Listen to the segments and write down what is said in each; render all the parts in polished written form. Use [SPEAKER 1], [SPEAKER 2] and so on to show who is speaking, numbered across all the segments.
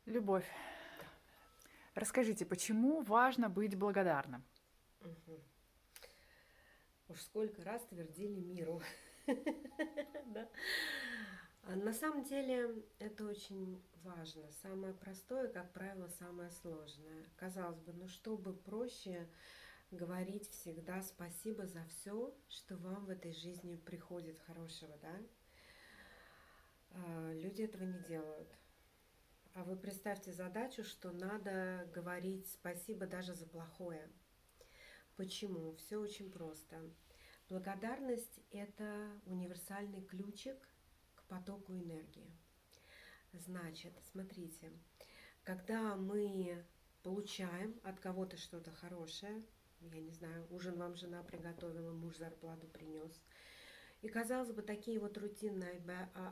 [SPEAKER 1] Любовь, расскажите, почему важно быть благодарным?
[SPEAKER 2] Мгм. Уж сколько раз твердили миру. Да. А на самом деле это очень важно. Самое простое, как правило, самое сложное. Казалось бы, ну что бы проще говорить всегда спасибо за все, что вам в этой жизни приходит хорошего, да? Люди этого не делают. А вы представьте задачу, что надо говорить спасибо даже за плохое. Почему? Все очень просто. Благодарность– это универсальный ключик к потоку энергии. Значит, смотрите, когда мы получаем от кого-то что-то хорошее, я не знаю, ужин вам жена приготовила, муж зарплату принес. И, казалось бы, такие вот рутинные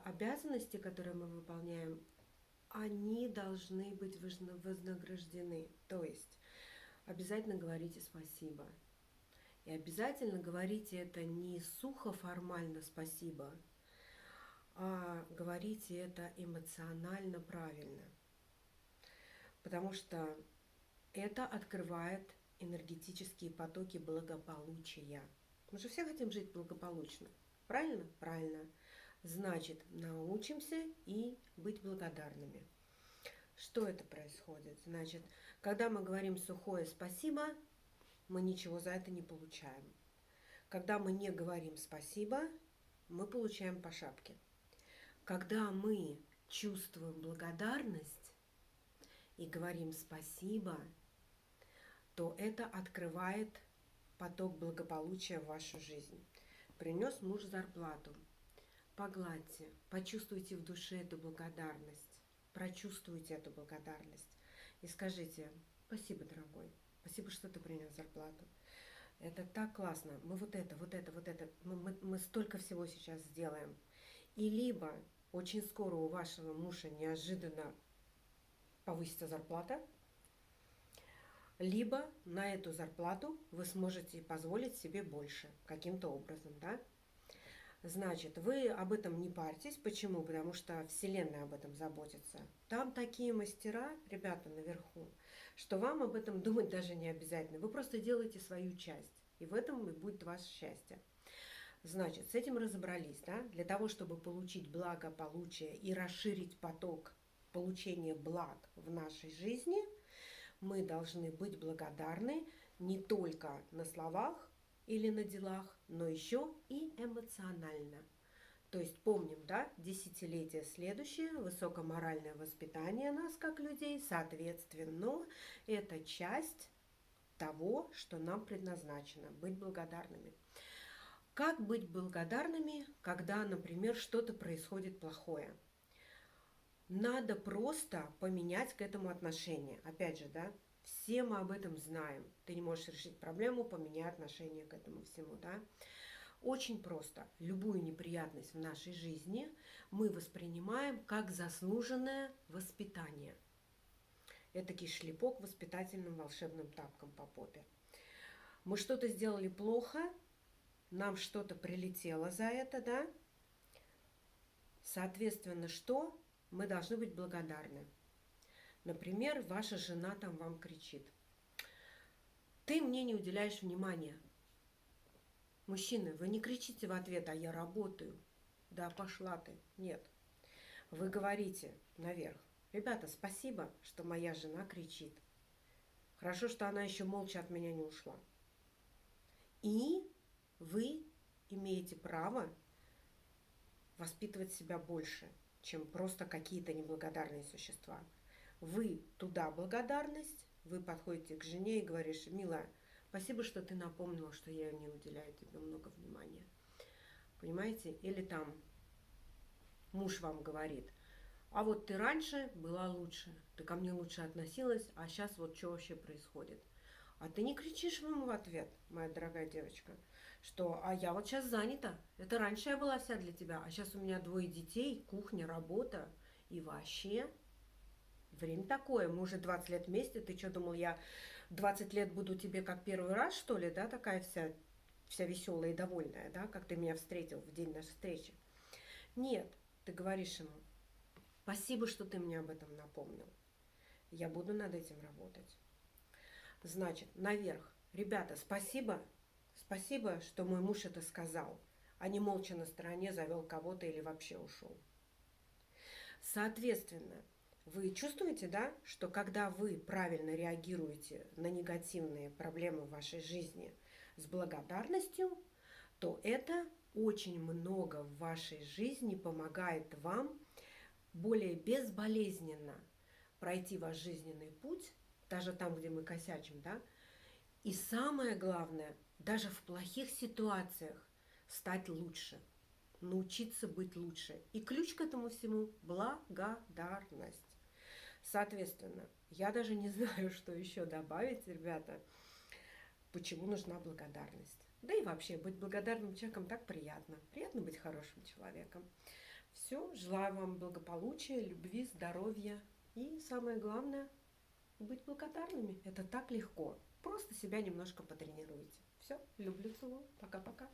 [SPEAKER 2] обязанности, которые мы выполняем, они должны быть вознаграждены. То есть обязательно говорите спасибо. И обязательно говорите это не сухо формально спасибо, а говорите это эмоционально правильно. Потому что это открывает энергетические потоки благополучия. Мы же все хотим жить благополучно. Правильно? Правильно. Значит, научимся и быть благодарными. Что это происходит? Значит, когда мы говорим сухое спасибо, мы ничего за это не получаем. Когда мы не говорим спасибо, мы получаем по шапке. Когда мы чувствуем благодарность и говорим спасибо, то это открывает поток благополучия в вашу жизнь. Принес муж зарплату. Погладьте, почувствуйте в душе эту благодарность, прочувствуйте эту благодарность и скажите: спасибо, дорогой, спасибо, что ты принес зарплату. Это так классно. Мы вот это, мы столько всего сейчас сделаем. И либо очень скоро у вашего мужа неожиданно повысится зарплата, либо на эту зарплату вы сможете позволить себе больше каким-то образом, да? Значит, вы об этом не парьтесь. Почему? Потому что Вселенная об этом заботится. Там такие мастера, ребята наверху, что вам об этом думать даже не обязательно. Вы просто делаете свою часть. И в этом и будет ваше счастье. Значит, с этим разобрались, да? Для того, чтобы получить благополучие и расширить поток получения благ в нашей жизни, мы должны быть благодарны не только на словах или на делах, но еще и эмоционально. То есть помним, да, десятилетие следующее, высокоморальное воспитание нас как людей, соответственно, это часть того, что нам предназначено, быть благодарными. Как быть благодарными, когда, например, что-то происходит плохое? Надо просто поменять к этому отношение. Опять же, да, все мы об этом знаем. Ты не можешь решить проблему, поменяй отношение к этому всему, да. Очень просто. Любую неприятность в нашей жизни мы воспринимаем как заслуженное воспитание. Этакий шлепок воспитательным волшебным тапком по попе. Мы что-то сделали плохо, нам что-то прилетело за это, да? Соответственно, что? Мы должны быть благодарны. Например, ваша жена там вам кричит: ты мне не уделяешь внимания. Мужчины, вы не кричите в ответ: а я работаю. Да пошла ты. Нет. Вы говорите наверх: ребята, спасибо, что моя жена кричит. Хорошо, что она еще молча от меня не ушла. И вы имеете право воспитывать себя больше, чем просто какие-то неблагодарные существа. Вы туда благодарность, вы подходите к жене и говоришь: милая, спасибо, что ты напомнила, что я не уделяю тебе много внимания. Понимаете? Или там муж вам говорит: а вот ты раньше была лучше, ты ко мне лучше относилась, а сейчас вот что вообще происходит? А ты не кричишь ему в ответ, моя дорогая девочка, что а я вот сейчас занята. Это раньше я была вся для тебя, а сейчас у меня двое детей, кухня, работа. И вообще, время такое, мы уже 20 лет вместе, ты что думал, я 20 лет буду тебе как первый раз, что ли, да, такая вся веселая и довольная, да, как ты меня встретил в день нашей встречи? Нет, ты говоришь ему: спасибо, что ты мне об этом напомнил. Я буду над этим работать. Значит, наверх. Ребята, спасибо. Спасибо, что мой муж это сказал, а не молча на стороне завел кого-то или вообще ушел. Соответственно, вы чувствуете, да, что когда вы правильно реагируете на негативные проблемы в вашей жизни с благодарностью, то это очень много в вашей жизни помогает вам более безболезненно пройти ваш жизненный путь, даже там, где мы косячим, да, и самое главное, даже в плохих ситуациях стать лучше, научиться быть лучше. И ключ к этому всему – благодарность. Соответственно, я даже не знаю, что еще добавить, ребята, почему нужна благодарность. Да и вообще, быть благодарным человеком так приятно. Приятно быть хорошим человеком. Все, желаю вам благополучия, любви, здоровья и, самое главное, быть благодарными. Это так легко. Просто себя немножко потренируйте. Все, люблю, целую. Пока-пока.